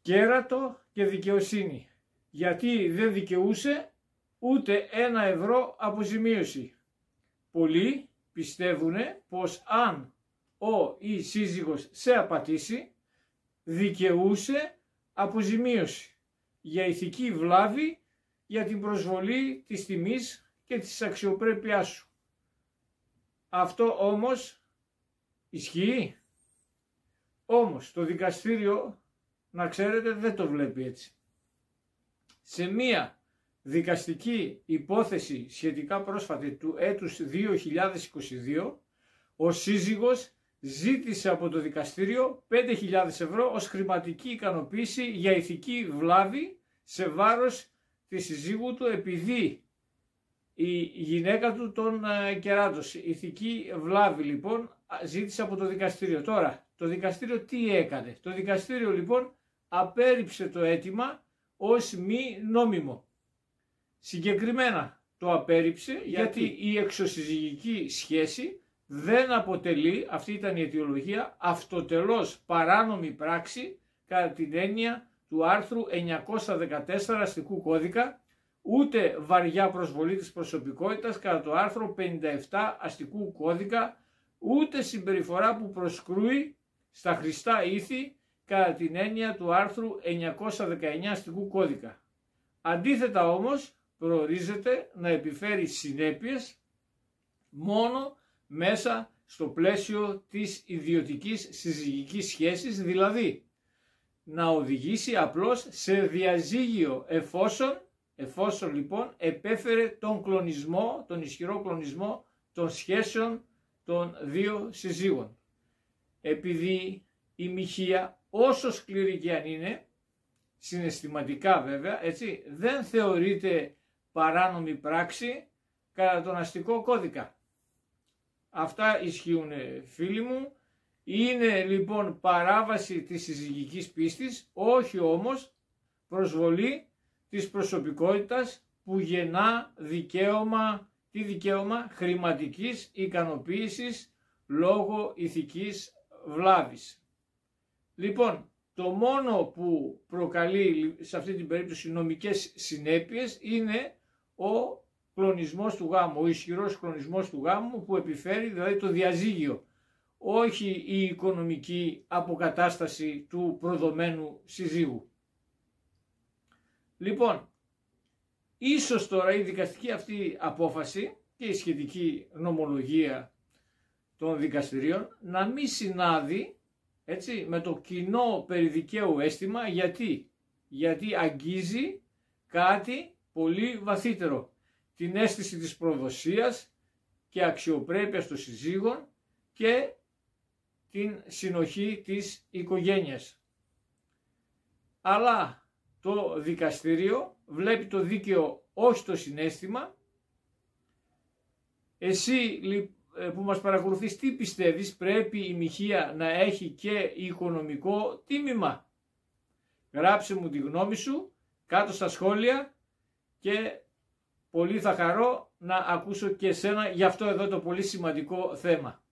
κέρατο και δικαιοσύνη, γιατί δεν δικαιούσε ούτε 1 ευρώ αποζημίωση. Πολλοί πιστεύουν πως αν ο ή σύζυγος σε απατήσει, δικαιούσε αποζημίωση για ηθική βλάβη, για την προσβολή της τιμής και της αξιοπρέπειάς σου. Αυτό όμως ισχύει? Όμως το δικαστήριο, να ξέρετε, δεν το βλέπει έτσι. Σε μία δικαστική υπόθεση σχετικά πρόσφατη του έτους 2022, ο σύζυγος ζήτησε από το δικαστήριο 5.000 ευρώ ως χρηματική ικανοποίηση για ηθική βλάβη σε βάρος της συζύγου του, επειδή η γυναίκα του τον κεράτωσε. Ηθική βλάβη λοιπόν ζήτησε από το δικαστήριο. Τώρα το δικαστήριο τι έκανε? Το δικαστήριο λοιπόν απέρριψε το αίτημα ως μη νόμιμο. Συγκεκριμένα το απέρριψε γιατί η εξωσυζυγική σχέση δεν αποτελεί, αυτή ήταν η αιτιολογία, αυτοτελώς παράνομη πράξη κατά την έννοια του άρθρου 914 αστικού κώδικα, ούτε βαριά προσβολή της προσωπικότητας κατά το άρθρο 57 αστικού κώδικα, ούτε συμπεριφορά που προσκρούει στα χρηστά ήθη κατά την έννοια του άρθρου 919 αστικού κώδικα. Αντίθετα όμως προορίζεται να επιφέρει συνέπειες μόνο μέσα στο πλαίσιο της ιδιωτικής συζυγικής σχέσης, δηλαδή να οδηγήσει απλώς σε διαζύγιο εφόσον λοιπόν επέφερε τον κλονισμό, τον ισχυρό κλονισμό των σχέσεων των δύο συζύγων. Επειδή η μοιχεία, όσο σκληρή και αν είναι, συναισθηματικά βέβαια, έτσι, δεν θεωρείται παράνομη πράξη κατά τον αστικό κώδικα. Αυτά ισχύουν, φίλοι μου. Είναι λοιπόν παράβαση της συζυγικής πίστης, όχι όμως προσβολή της προσωπικότητας που γεννά δικαίωμα χρηματικής ικανοποίησης λόγω ηθικής βλάβης. Λοιπόν, το μόνο που προκαλεί σε αυτή την περίπτωση νομικές συνέπειες είναι ο κλονισμός του γάμου, ο ισχυρός κλονισμός του γάμου που επιφέρει δηλαδή το διαζύγιο, όχι η οικονομική αποκατάσταση του προδομένου συζύγου. Λοιπόν, ίσως τώρα η δικαστική αυτή απόφαση και η σχετική νομολογία των δικαστηρίων να μην συνάδει, έτσι, με το κοινό περιδικαίου αίσθημα, γιατί αγγίζει κάτι πολύ βαθύτερο, την αίσθηση της προδοσίας και αξιοπρέπειας των συζύγων και την συνοχή της οικογένειας. Αλλά το δικαστήριο βλέπει το δίκαιο όχι το συναίσθημα. Εσύ που μας παρακολουθείς, τι πιστεύεις, πρέπει η μοιχεία να έχει και οικονομικό τίμημα? Γράψε μου τη γνώμη σου κάτω στα σχόλια και πολύ θα χαρώ να ακούσω και εσένα για αυτό εδώ το πολύ σημαντικό θέμα.